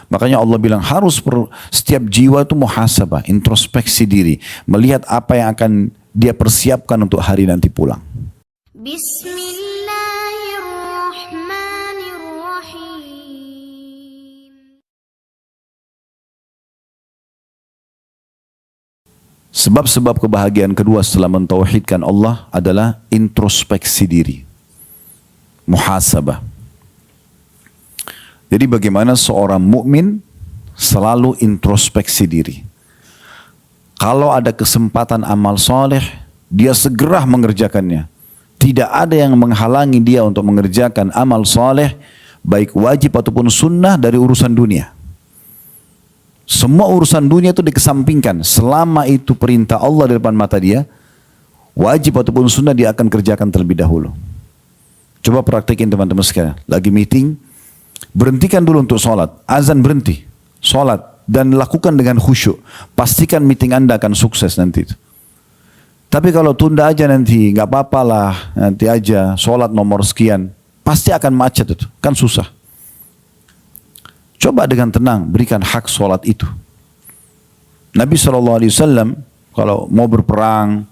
Makanya Allah bilang harus setiap jiwa itu muhasabah, introspeksi diri, melihat apa yang akan dia persiapkan untuk hari nanti pulang. Bismillahirrahmanirrahim. Sebab-sebab kebahagiaan kedua setelah mentauhidkan Allah adalah introspeksi diri, muhasabah. Jadi bagaimana seorang mukmin selalu introspeksi diri. Kalau ada kesempatan amal soleh, dia segera mengerjakannya. Tidak ada yang menghalangi dia untuk mengerjakan amal soleh, baik wajib ataupun sunnah dari urusan dunia. Semua urusan dunia itu dikesampingkan. Selama itu perintah Allah di depan mata dia, wajib ataupun sunnah dia akan kerjakan terlebih dahulu. Coba praktekin teman-teman sekalian. Lagi meeting, berhentikan dulu untuk sholat. Azan berhenti, sholat. Dan lakukan dengan khusyuk. Pastikan meeting Anda akan sukses nanti. Tapi kalau tunda aja nanti, nggak apa-apa lah, nanti aja sholat nomor sekian. Pasti akan macet itu, kan susah. Coba dengan tenang, berikan hak sholat itu. Nabi SAW, kalau mau berperang,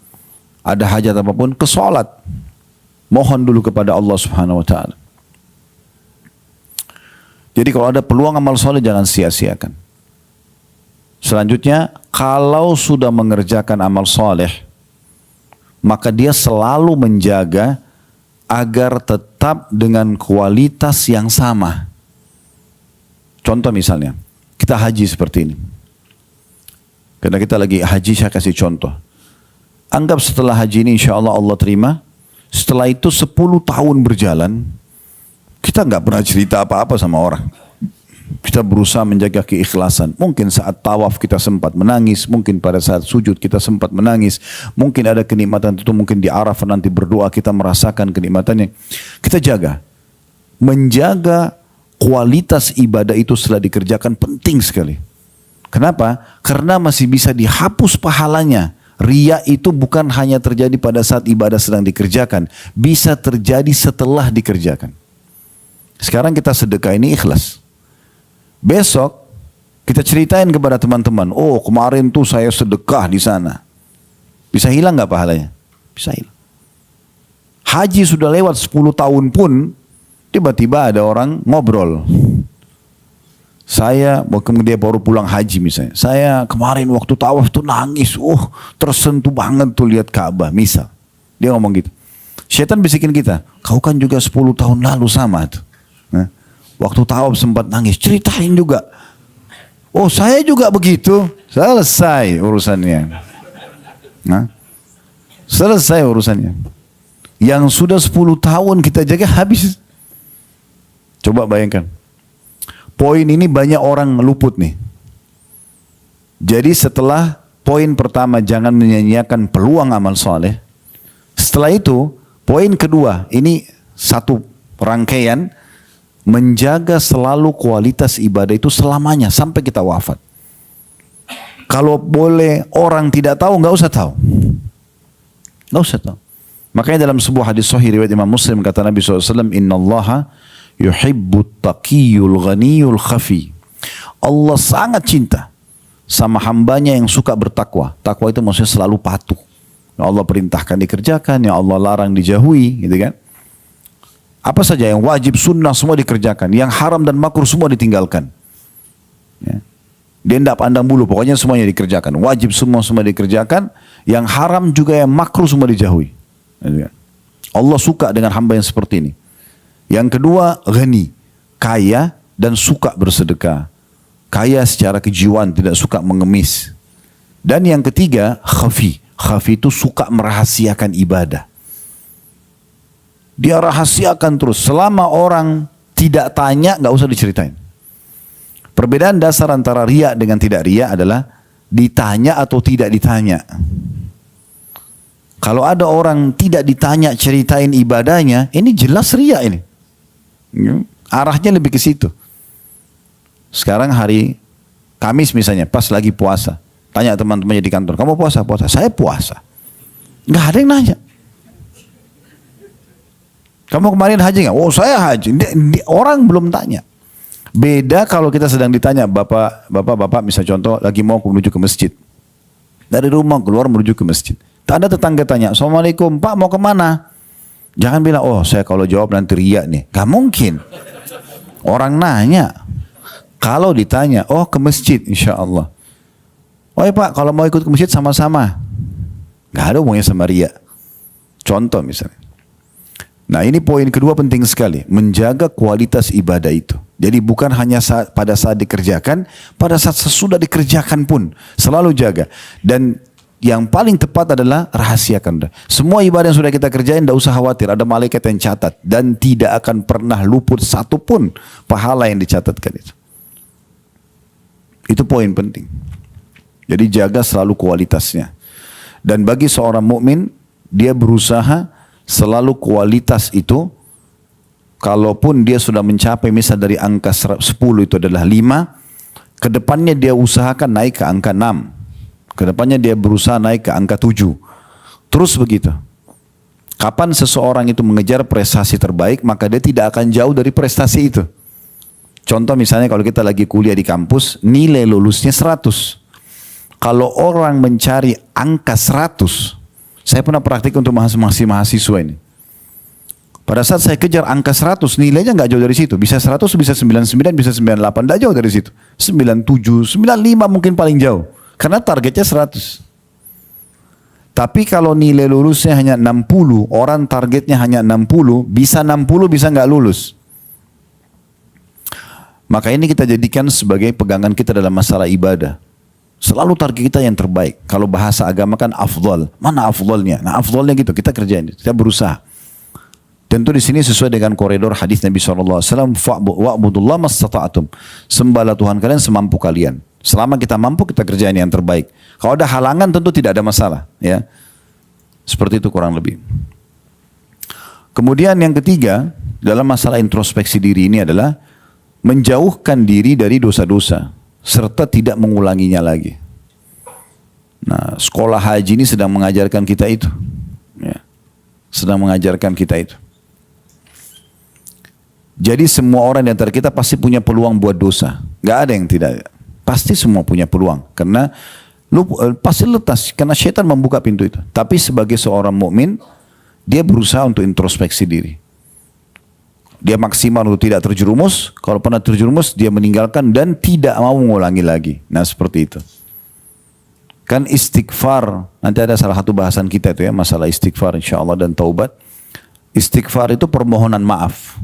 ada hajat apapun, ke sholat. Mohon dulu kepada Allah Subhanahu Wa Taala. Jadi kalau ada peluang amal soleh jangan sia-siakan. Selanjutnya, kalau sudah mengerjakan amal soleh, maka dia selalu menjaga agar tetap dengan kualitas yang sama. Contoh misalnya, kita haji seperti ini. Karena kita lagi haji, saya kasih contoh. Anggap setelah haji ini insya Allah Allah terima. Setelah itu 10 tahun berjalan, kita nggak pernah cerita apa-apa sama orang. Kita berusaha menjaga keikhlasan. Mungkin saat tawaf kita sempat menangis. Mungkin pada saat sujud kita sempat menangis. Mungkin ada kenikmatan itu. Mungkin di Arafah nanti berdoa kita merasakan kenikmatannya. Kita jaga. Menjaga kualitas ibadah itu setelah dikerjakan penting sekali. Kenapa? Karena masih bisa dihapus pahalanya. Riya itu bukan hanya terjadi pada saat ibadah sedang dikerjakan. Bisa terjadi setelah dikerjakan. Sekarang kita sedekah ini ikhlas. Besok kita ceritain kepada teman-teman, oh kemarin tuh saya sedekah di sana. Bisa hilang nggak pahalanya? Bisa hilang. Haji sudah lewat 10 tahun pun, tiba-tiba ada orang ngobrol. Saya, waktu dia baru pulang haji misalnya, saya kemarin waktu tawaf tuh nangis, tersentuh banget tuh lihat Ka'bah, misal. Dia ngomong gitu. Syaitan bisikin kita, kau kan juga 10 tahun lalu sama tuh. Waktu tawaf sempat nangis, ceritain juga. Oh saya juga begitu, selesai urusannya. Selesai urusannya. Yang sudah 10 tahun kita jaga habis. Coba bayangkan. Poin ini banyak orang luput nih. Jadi setelah poin pertama jangan menyanyiakan peluang amal soleh. Setelah itu poin kedua, ini satu rangkaian. Menjaga selalu kualitas ibadah itu selamanya sampai kita wafat. Kalau boleh orang tidak tahu, nggak usah tahu. Nggak usah tahu. Makanya dalam sebuah hadis sahih riwayat Imam Muslim kata Nabi SAW, Inna Allaha yuhibbut taqiyul ghaniyul khafi. Allah sangat cinta sama hambanya yang suka bertakwa. Takwa itu maksudnya selalu patuh. Yang Allah perintahkan dikerjakan, yang Allah larang dijauhi, gitu kan? Apa saja yang wajib, sunnah semua dikerjakan. Yang haram dan makruh semua ditinggalkan. Ya. Dia tidak pandang bulu, pokoknya semuanya dikerjakan. Wajib semua dikerjakan. Yang haram juga yang makruh semua dijauhi. Ya. Allah suka dengan hamba yang seperti ini. Yang kedua, ghani. Kaya dan suka bersedekah. Kaya secara kejiwaan, tidak suka mengemis. Dan yang ketiga, khafi. Khafi itu suka merahasiakan ibadah. Dia rahasiakan terus. Selama orang tidak tanya, nggak usah diceritain. Perbedaan dasar antara riya dengan tidak riya adalah ditanya atau tidak ditanya. Kalau ada orang tidak ditanya ceritain ibadahnya, ini jelas riya ini. Arahnya lebih ke situ. Sekarang hari Kamis misalnya, pas lagi puasa. Tanya teman-temannya di kantor, kamu puasa? Puasa. Saya puasa. Nggak ada yang nanya. Kamu kemarin haji nggak? Oh saya haji. Orang belum tanya. Beda kalau kita sedang ditanya, bapak misalnya contoh lagi mau menuju ke masjid. Dari rumah keluar menuju ke masjid. Tak ada tetangga tanya, Assalamualaikum, Pak mau kemana? Jangan bilang, oh saya kalau jawab nanti riak nih. Gak mungkin. Orang nanya. Kalau ditanya, oh ke masjid insya Allah. Oh ya Pak, kalau mau ikut ke masjid sama-sama. Gak ada hubungannya sama riak. Contoh misalnya. Nah ini poin kedua penting sekali. Menjaga kualitas ibadah itu. Jadi bukan hanya pada saat dikerjakan, pada saat sesudah dikerjakan pun selalu jaga. Dan yang paling tepat adalah rahasiakan. Semua ibadah yang sudah kita kerjain tidak usah khawatir, ada malaikat yang catat dan tidak akan pernah luput satu pun pahala yang dicatatkan itu. Itu poin penting. Jadi jaga selalu kualitasnya. Dan bagi seorang mukmin, dia berusaha selalu kualitas itu. Kalaupun dia sudah mencapai misal dari angka 10 itu adalah 5, kedepannya dia usahakan naik ke angka 6. Kedepannya dia berusaha naik ke angka 7. Terus begitu. Kapan seseorang itu mengejar prestasi terbaik, maka dia tidak akan jauh dari prestasi itu. Contoh misalnya kalau kita lagi kuliah di kampus, nilai lulusnya 100. Kalau orang mencari angka 100, saya pernah praktik untuk mahasiswa ini. Pada saat saya kejar angka 100, nilainya nggak jauh dari situ. Bisa 100, bisa 99, bisa 98, nggak jauh dari situ. 97, 95 mungkin paling jauh. Karena targetnya 100. Tapi kalau nilai lulusnya hanya 60, orang targetnya hanya 60, bisa nggak lulus. Maka ini kita jadikan sebagai pegangan kita dalam masalah ibadah. Selalu target kita yang terbaik. Kalau bahasa agama kan afdal. Mana afdalnya? Nah afdalnya gitu, kita kerjain, kita berusaha. Tentu di sini sesuai dengan koridor hadis Nabi SAW. Wa'budullah mastata'atum. Sembahlah Tuhan kalian semampu kalian. Selama kita mampu, kita kerjain yang terbaik. Kalau ada halangan tentu tidak ada masalah. Ya, seperti itu kurang lebih. Kemudian yang ketiga, dalam masalah introspeksi diri ini adalah menjauhkan diri dari dosa-dosa. Serta tidak mengulanginya lagi. Nah, sekolah haji ini sedang mengajarkan kita itu. Ya, sedang mengajarkan kita itu. Jadi semua orang di antara kita pasti punya peluang buat dosa. Gak ada yang tidak. Pasti semua punya peluang. Karena pasti letas. Karena syaitan membuka pintu itu. Tapi sebagai seorang mukmin, dia berusaha untuk introspeksi diri. Dia maksimal untuk tidak terjerumus. Kalau pernah terjerumus, dia meninggalkan dan tidak mau mengulangi lagi. Nah seperti itu. Kan istighfar. Nanti ada salah satu bahasan kita itu ya. Masalah istighfar insyaAllah dan taubat. Istighfar itu permohonan maaf.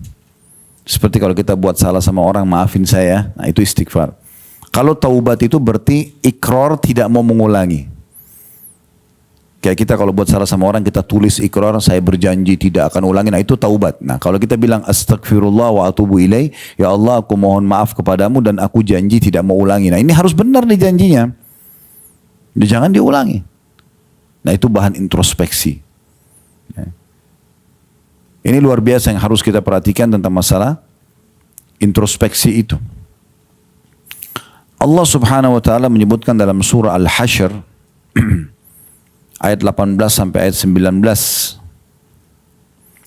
Seperti kalau kita buat salah sama orang, maafin saya. Nah itu istighfar. Kalau taubat itu berarti ikrar tidak mau mengulangi. Kayak kita kalau buat salah sama orang, kita tulis ikrar, saya berjanji tidak akan ulangi. Nah itu taubat. Nah kalau kita bilang astagfirullah wa atubu ilaih, ya Allah aku mohon maaf kepadamu dan aku janji tidak mau ulangi. Nah ini harus benar nih janjinya. Jangan diulangi. Nah itu bahan introspeksi. Ini luar biasa yang harus kita perhatikan tentang masalah introspeksi itu. Allah Subhanahu wa taala menyebutkan dalam surah Al-Hasyr ayat 18 sampai ayat 19.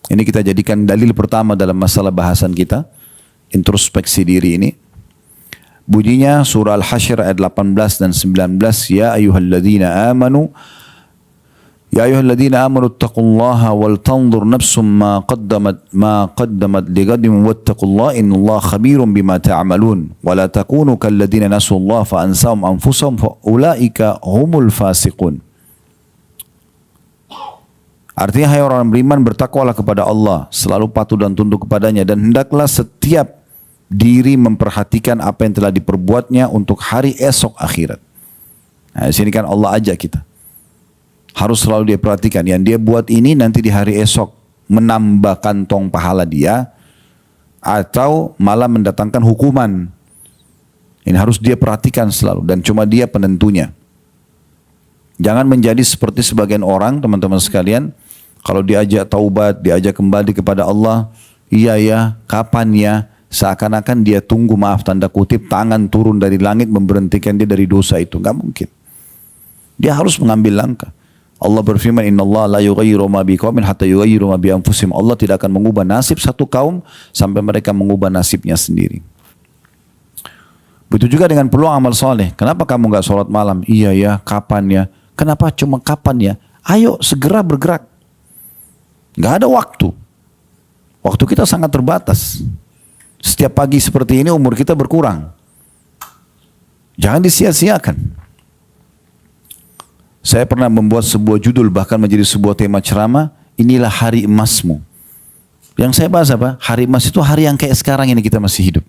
Ini kita jadikan dalil pertama dalam masalah bahasan kita, introspeksi diri ini. Bunyinya surah Al-Hasyr ayat 18 dan 19, ya ayyuhalladzina amanu يا أيها الذين آمنوا اتقوا الله ولتنظر نفس ما قدمت لغد واتقوا الله إن الله خبير بما تعملون ولا تكونوا كالذين نسوا الله فأنساهم أنفسهم فأولئك هم الفاسقون. Artinya hai orang beriman, bertakwalah kepada Allah, selalu patuh dan tunduk kepadanya, dan hendaklah setiap diri memperhatikan apa yang telah diperbuatnya untuk hari esok akhirat. Nah, di sini kan Allah ajak kita. Harus selalu dia perhatikan. Yang dia buat ini nanti di hari esok menambah kantong pahala dia atau malah mendatangkan hukuman. Ini harus dia perhatikan selalu dan cuma dia penentunya. Jangan menjadi seperti sebagian orang, teman-teman sekalian, kalau diajak taubat, diajak kembali kepada Allah, iya ya, kapan ya, seakan-akan dia tunggu, maaf tanda kutip, tangan turun dari langit memberhentikan dia dari dosa itu. Enggak mungkin. Dia harus mengambil langkah. Allah berfirman, innallaha la yughayyiru ma biqaumin hatta yughayyiru ma bi anfusihim. Allah tidak akan mengubah nasib satu kaum sampai mereka mengubah nasibnya sendiri. Begitu juga dengan peluang amal soleh. Kenapa kamu nggak sholat malam? Iya ya, kapan ya? Kenapa cuma kapan ya? Ayo segera bergerak. Nggak ada waktu. Waktu kita sangat terbatas. Setiap pagi seperti ini umur kita berkurang. Jangan disia-siakan. Saya pernah membuat sebuah judul bahkan menjadi sebuah tema ceramah. Inilah hari emasmu. Yang saya bahas apa? Hari emas itu hari yang kayak sekarang ini kita masih hidup.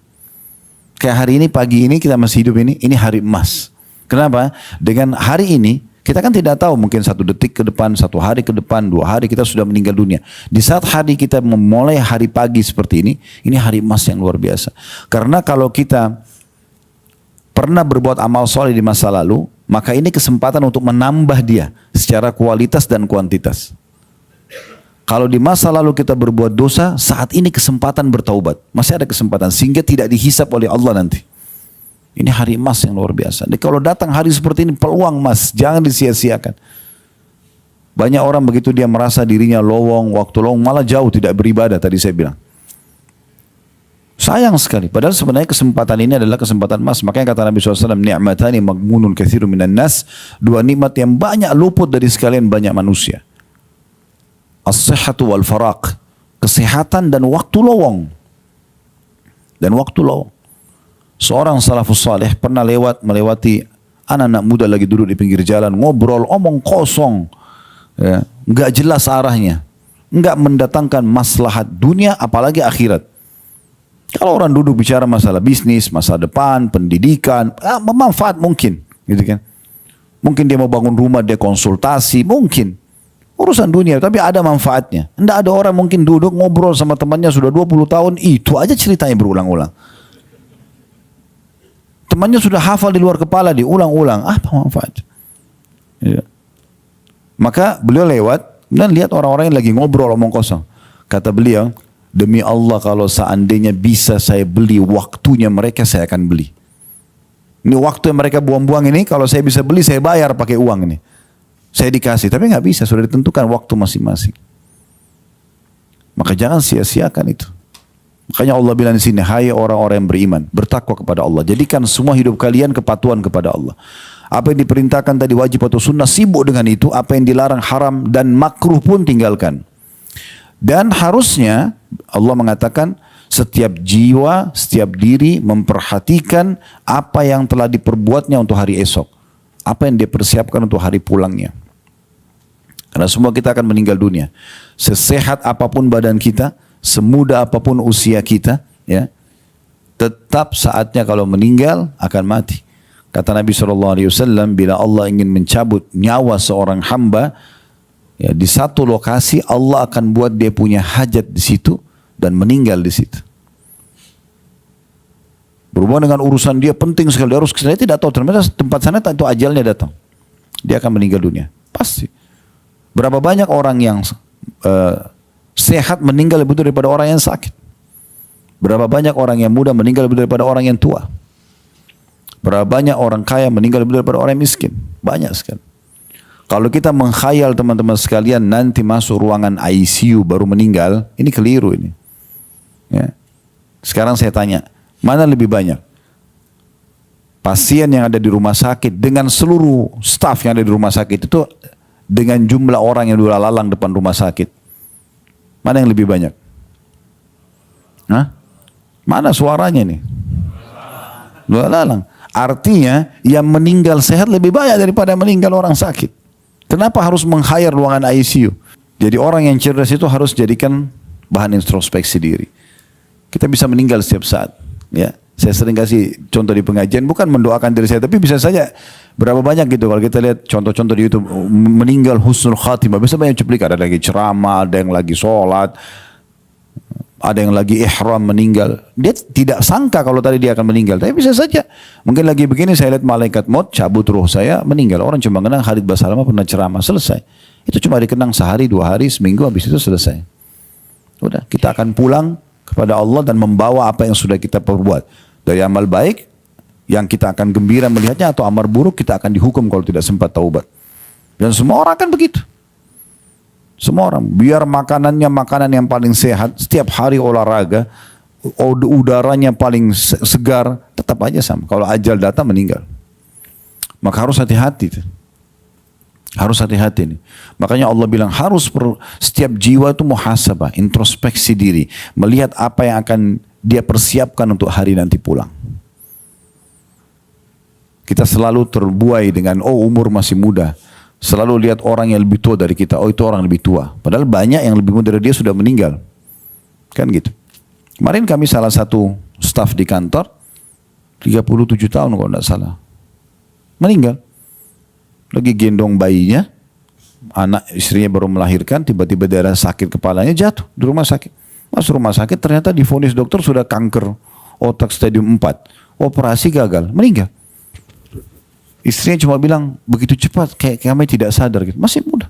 Kayak hari ini, pagi ini kita masih hidup ini hari emas. Kenapa? Dengan hari ini, kita kan tidak tahu mungkin 1 detik ke depan, 1 hari ke depan, 2 hari kita sudah meninggal dunia. Di saat hari kita memulai hari pagi seperti ini hari emas yang luar biasa. Karena kalau kita pernah berbuat amal soleh di masa lalu, maka ini kesempatan untuk menambah dia secara kualitas dan kuantitas. Kalau di masa lalu kita berbuat dosa, saat ini kesempatan bertaubat. Masih ada kesempatan, sehingga tidak dihisap oleh Allah nanti. Ini hari emas yang luar biasa. Jadi kalau datang hari seperti ini, peluang emas, jangan disia-siakan. Banyak orang begitu dia merasa dirinya lowong, waktu lowong, malah jauh tidak beribadah, tadi saya bilang. Sayang sekali, padahal sebenarnya kesempatan ini adalah kesempatan emas. Makanya kata Nabi SAW, ni'matani magmunun katsirun minan nas, 2 nikmat yang banyak luput dari sekalian banyak manusia. As-sihhatu wal faraq, kesehatan dan waktu lowong. Seorang salafus saleh pernah melewati anak-anak muda lagi duduk di pinggir jalan, ngobrol, omong kosong, ya, nggak jelas arahnya, nggak mendatangkan maslahat dunia apalagi akhirat. Kalau orang duduk bicara masalah bisnis, masa depan, pendidikan, bermanfaat mungkin, gitu kan? Mungkin dia mau bangun rumah, dia konsultasi, mungkin. Urusan dunia, tapi ada manfaatnya. Tidak ada orang mungkin duduk ngobrol sama temannya sudah 20 tahun, itu aja ceritanya berulang-ulang. Temannya sudah hafal di luar kepala, diulang-ulang. Apa manfaat? Ya. Maka beliau lewat dan lihat orang-orang yang lagi ngobrol omong kosong. Kata beliau, demi Allah kalau seandainya bisa saya beli waktunya mereka, saya akan beli. Ini waktu yang mereka buang-buang ini, kalau saya bisa beli, saya bayar pakai uang ini. Saya dikasih, tapi nggak bisa, sudah ditentukan waktu masing-masing. Maka jangan sia-siakan itu. Makanya Allah bilang di sini, hai orang-orang yang beriman, bertakwa kepada Allah. Jadikan semua hidup kalian kepatuhan kepada Allah. Apa yang diperintahkan tadi wajib atau sunnah, sibuk dengan itu. Apa yang dilarang haram dan makruh pun tinggalkan. Dan harusnya Allah mengatakan setiap jiwa, setiap diri memperhatikan apa yang telah diperbuatnya untuk hari esok. Apa yang dia persiapkan untuk hari pulangnya. Karena semua kita akan meninggal dunia. Sesehat apapun badan kita, semuda apapun usia kita, ya, tetap saatnya kalau meninggal akan mati. Kata Nabi SAW, bila Allah ingin mencabut nyawa seorang hamba, ya, di satu lokasi Allah akan buat dia punya hajat di situ dan meninggal di situ. Berhubungan dengan urusan dia penting sekali, dia harus kesana, tidak tahu ternyata tempat sana itu ajalnya datang. Dia akan meninggal dunia, pasti. Berapa banyak orang yang sehat meninggal lebih daripada orang yang sakit. Berapa banyak orang yang muda meninggal lebih daripada orang yang tua. Berapa banyak orang kaya meninggal lebih daripada orang yang miskin. Banyak sekali. Kalau kita mengkhayal teman-teman sekalian nanti masuk ruangan ICU baru meninggal, ini keliru ini. Ya. Sekarang saya tanya, mana lebih banyak? Pasien yang ada di rumah sakit dengan seluruh staf yang ada di rumah sakit itu dengan jumlah orang yang lalang depan rumah sakit. Mana yang lebih banyak? Hah? Mana suaranya nih? Lalang. Artinya yang meninggal sehat lebih banyak daripada meninggal orang sakit. Kenapa harus meng-hire ruangan ICU? Jadi orang yang cerdas itu harus jadikan bahan introspeksi diri. Kita bisa meninggal setiap saat. Ya, saya sering kasih contoh di pengajian, bukan mendoakan diri saya, tapi bisa saja berapa banyak gitu kalau kita lihat contoh-contoh di YouTube meninggal husnul khatimah, bisa banyak cuplikan, ada lagi ceramah, ada yang lagi sholat, ada yang lagi ihram meninggal. Dia tidak sangka kalau tadi dia akan meninggal, tapi bisa saja mungkin lagi begini saya lihat malaikat maut cabut ruh saya meninggal. Orang cuma kenang Khalid Basalamah pernah ceramah, selesai. Itu cuma dikenang sehari, 2 hari, seminggu, habis itu selesai. Udah, kita akan pulang kepada Allah dan membawa apa yang sudah kita perbuat. Dari amal baik yang kita akan gembira melihatnya, atau amal buruk kita akan dihukum kalau tidak sempat taubat. Dan semua orang akan begitu. Semua orang, biar makanannya makanan yang paling sehat, setiap hari olahraga, udaranya paling segar, tetap aja sama. Kalau ajal datang meninggal. Maka harus hati-hati. Harus hati-hati nih. Makanya Allah bilang setiap jiwa itu muhasabah, introspeksi diri, melihat apa yang akan dia persiapkan untuk hari nanti pulang. Kita selalu terbuai dengan umur masih muda. Selalu lihat orang yang lebih tua dari kita, itu orang lebih tua. Padahal banyak yang lebih muda dari dia sudah meninggal. Kan gitu. Kemarin kami salah satu staf di kantor, 37 tahun kalau tidak salah. Meninggal. Lagi gendong bayinya, anak istrinya baru melahirkan, tiba-tiba daerah sakit kepalanya jatuh di rumah sakit. Masuk rumah sakit ternyata divonis dokter sudah kanker otak stadium 4. Operasi gagal, meninggal. Istrinya cuma bilang, begitu cepat kayak kami tidak sadar gitu. Masih muda.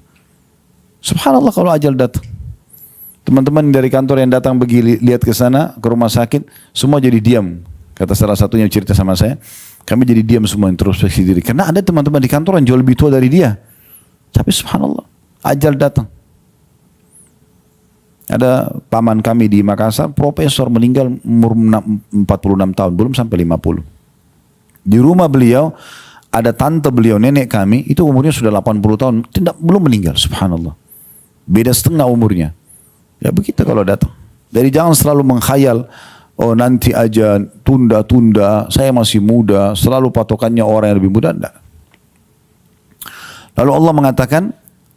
Subhanallah kalau ajal datang. Teman-teman dari kantor yang datang pergi lihat ke sana, ke rumah sakit, semua jadi diam. Kata salah satunya cerita sama saya, kami jadi diam semua introspeksi diri. Karena ada teman-teman di kantor yang jauh lebih tua dari dia. Tapi subhanallah, ajal datang. Ada paman kami di Makassar, profesor meninggal umur 46 tahun, belum sampai 50. Di rumah beliau, ada tante beliau, nenek kami, itu umurnya sudah 80 tahun, belum meninggal, subhanallah. Beda setengah umurnya. Ya begitu kalau datang. Jadi jangan selalu mengkhayal, nanti aja, tunda-tunda, saya masih muda, selalu patokannya orang yang lebih muda, enggak. Lalu Allah mengatakan,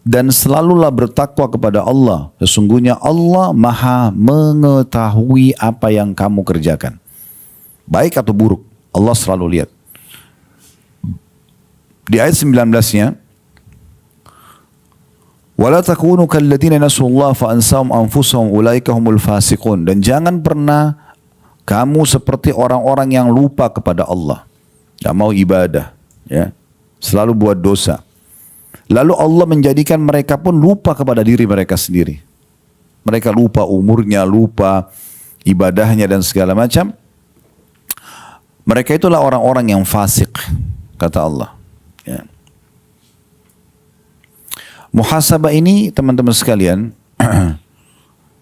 dan selalulah bertakwa kepada Allah. Sesungguhnya Allah maha mengetahui apa yang kamu kerjakan. Baik atau buruk, Allah selalu lihat. Di ayat 19-nya, وَلَا تَكُونُوا كَالَّذِينَ نَسُوا اللَّهَ فَأَنْسَاهُمْ أَنفُسَهُمْ أُولَئِكَ هُمُ الْفَاسِقُونَ. Dan jangan pernah kamu seperti orang-orang yang lupa kepada Allah. Gak mau ibadah. Ya. Selalu buat dosa. Lalu Allah menjadikan mereka pun lupa kepada diri mereka sendiri. Mereka lupa umurnya, lupa ibadahnya dan segala macam. Mereka itulah orang-orang yang fasik, kata Allah. Ya. Muhasabah ini teman-teman sekalian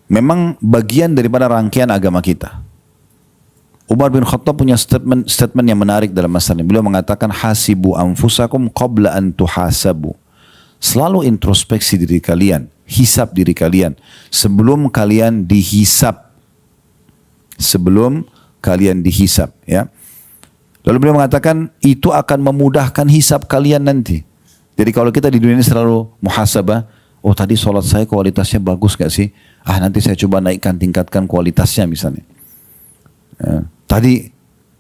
memang bagian daripada rangkaian agama kita. Umar bin Khattab punya statement yang menarik dalam masalah ini. Beliau mengatakan hasibu anfusakum qabla an tuhasabu. Selalu introspeksi diri kalian, hisab diri kalian sebelum kalian dihisab. Sebelum kalian dihisab, ya. Lalu beliau mengatakan itu akan memudahkan hisab kalian nanti. Jadi kalau kita di dunia ini selalu muhasabah, tadi sholat saya kualitasnya bagus gak sih? Nanti saya coba tingkatkan kualitasnya misalnya. Tadi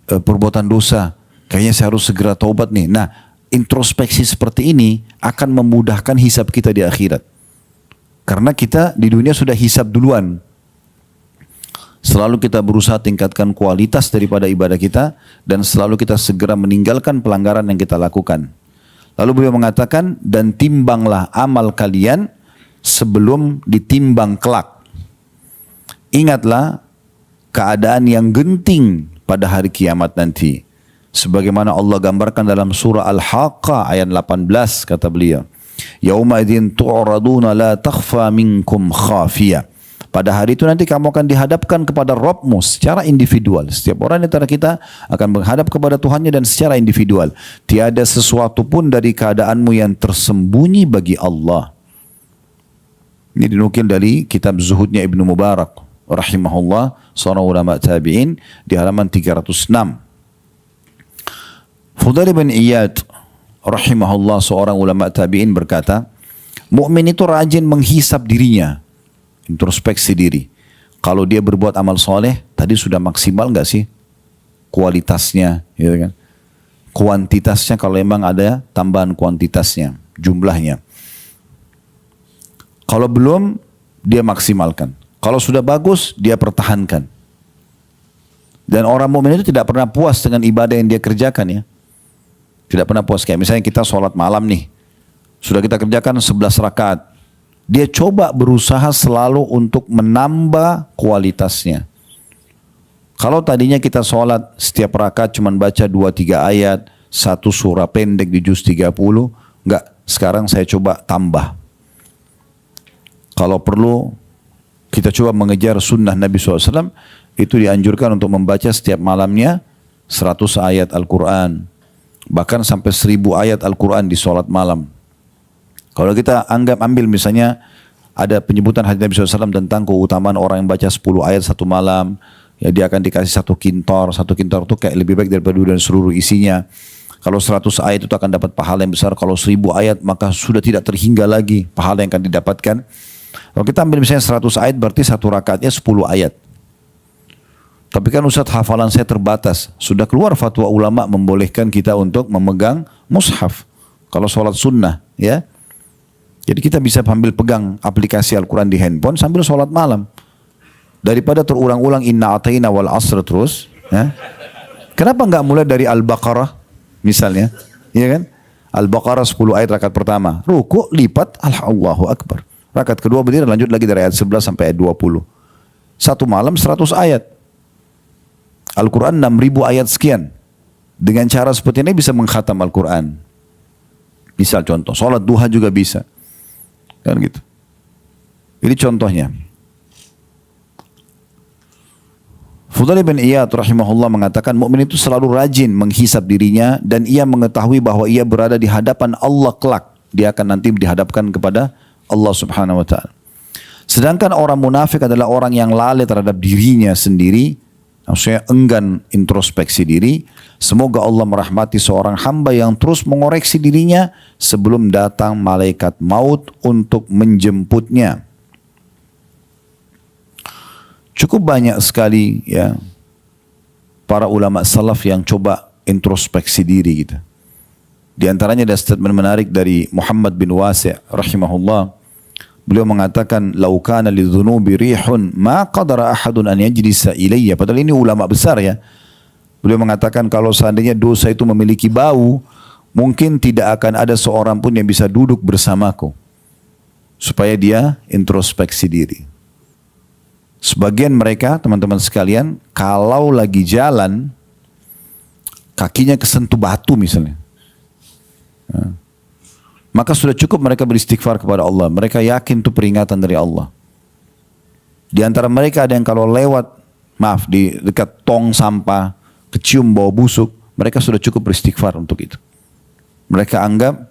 perbuatan dosa, kayaknya saya harus segera taubat nih. Nah, introspeksi seperti ini akan memudahkan hisab kita di akhirat. Karena kita di dunia sudah hisab duluan. Selalu kita berusaha tingkatkan kualitas daripada ibadah kita dan selalu kita segera meninggalkan pelanggaran yang kita lakukan. Lalu beliau mengatakan, dan timbanglah amal kalian sebelum ditimbang kelak. Ingatlah keadaan yang genting pada hari kiamat nanti. Sebagaimana Allah gambarkan dalam surah Al-Haqqah ayat 18, kata beliau. Yauma idzin tu'raduna la takhfa minkum khafiyah. Pada hari itu nanti kamu akan dihadapkan kepada Rabbmu secara individual. Setiap orang di antara kita akan menghadap kepada Tuhannya dan secara individual. Tiada sesuatu pun dari keadaanmu yang tersembunyi bagi Allah. Ini dinukil dari kitab Zuhudnya Ibnu Mubarak rahimahullah, seorang ulama tabi'in, di halaman 306. Fudail bin Iyad rahimahullah, seorang ulama tabi'in, berkata, mukmin itu rajin menghisap dirinya, introspeksi diri. Kalau dia berbuat amal soleh, tadi sudah maksimal nggak sih kualitasnya, gitu kan? Kuantitasnya kalau memang ada tambahan kuantitasnya, jumlahnya. Kalau belum, dia maksimalkan. Kalau sudah bagus, dia pertahankan. Dan orang mukmin itu tidak pernah puas dengan ibadah yang dia kerjakan, ya. Tidak pernah puas. Kayak misalnya kita sholat malam nih, sudah kita kerjakan 11 rakaat. Dia coba berusaha selalu untuk menambah kualitasnya. Kalau tadinya kita sholat setiap rakaat cuma baca 2-3 ayat, satu surah pendek di juz 30, enggak, sekarang saya coba tambah. Kalau perlu kita coba mengejar sunnah Nabi SAW, itu dianjurkan untuk membaca setiap malamnya 100 ayat Al-Quran. Bahkan sampai 1000 ayat Al-Quran di sholat malam. Kalau kita ambil misalnya ada penyebutan hadis Nabi SAW tentang keutamaan orang yang baca 10 ayat satu malam, ya dia akan dikasih satu kintor itu kayak lebih baik daripada dunia dan seluruh isinya. Kalau 100 ayat itu akan dapat pahala yang besar, kalau 1000 ayat maka sudah tidak terhingga lagi pahala yang akan didapatkan. Kalau kita ambil misalnya 100 ayat berarti satu rakaatnya 10 ayat. Tapi kan Ustaz hafalan saya terbatas. Sudah keluar fatwa ulama membolehkan kita untuk memegang mushaf kalau sholat sunnah, ya. Jadi kita bisa ambil pegang aplikasi Al-Quran di handphone sambil sholat malam. Daripada terulang-ulang inna atayna wal asr terus, ya. Kenapa nggak mulai dari Al-Baqarah misalnya, ya kan? Al-Baqarah 10 ayat rakaat pertama, ruku lipat Allahu Akbar. Rakaat kedua berdiri lanjut lagi dari ayat 11 sampai ayat 20. Satu malam 100 ayat. Al-Quran 6000 ayat sekian. Dengan cara seperti ini bisa mengkhatam Al-Quran. Misal contoh, sholat duha juga bisa. Kan gitu. Ini contohnya. Fudail bin Iyad rahimahullah mengatakan mukmin itu selalu rajin menghisap dirinya dan ia mengetahui bahwa ia berada di hadapan Allah kelak. Dia akan nanti dihadapkan kepada Allah Subhanahu wa taala. Sedangkan orang munafik adalah orang yang lalai terhadap dirinya sendiri, maksudnya enggan introspeksi diri. Semoga Allah merahmati seorang hamba yang terus mengoreksi dirinya sebelum datang malaikat maut untuk menjemputnya. Cukup banyak sekali ya para ulama salaf yang coba introspeksi diri gitu. Di antaranya ada statement menarik dari Muhammad bin Wasi' rahimahullah. Beliau mengatakan, "Lau kana lidzunubi rihun ma qadara ahadun an yajlisa ilayya." Padahal ini ulama besar ya. Beliau mengatakan kalau seandainya dosa itu memiliki bau, mungkin tidak akan ada seorang pun yang bisa duduk bersamaku. Supaya dia introspeksi diri. Sebagian mereka, teman-teman sekalian, kalau lagi jalan, kakinya kesentuh batu misalnya. Maka sudah cukup mereka beristighfar kepada Allah. Mereka yakin itu peringatan dari Allah. Di antara mereka ada yang kalau lewat, di dekat tong sampah, kecium bau busuk, mereka sudah cukup beristighfar untuk itu. Mereka anggap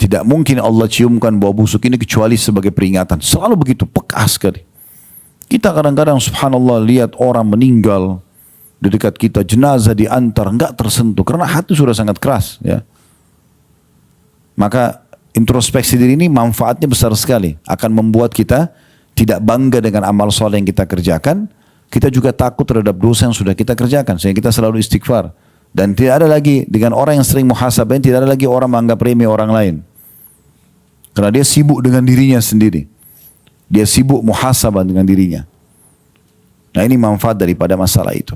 tidak mungkin Allah ciumkan bau busuk ini kecuali sebagai peringatan. Selalu begitu, peka sekali. Kita kadang-kadang subhanallah lihat orang meninggal di dekat kita, jenazah diantar, enggak tersentuh karena hati sudah sangat keras, ya. Maka introspeksi diri ini manfaatnya besar sekali. Akan membuat kita tidak bangga dengan amal soleh yang kita kerjakan. Kita juga takut terhadap dosa yang sudah kita kerjakan. Sehingga kita selalu istighfar. Dan tidak ada lagi dengan orang yang sering muhasabah, tidak ada lagi orang menganggap remeh orang lain. Karena dia sibuk dengan dirinya sendiri. Dia sibuk muhasabah dengan dirinya. Nah ini manfaat daripada masalah itu.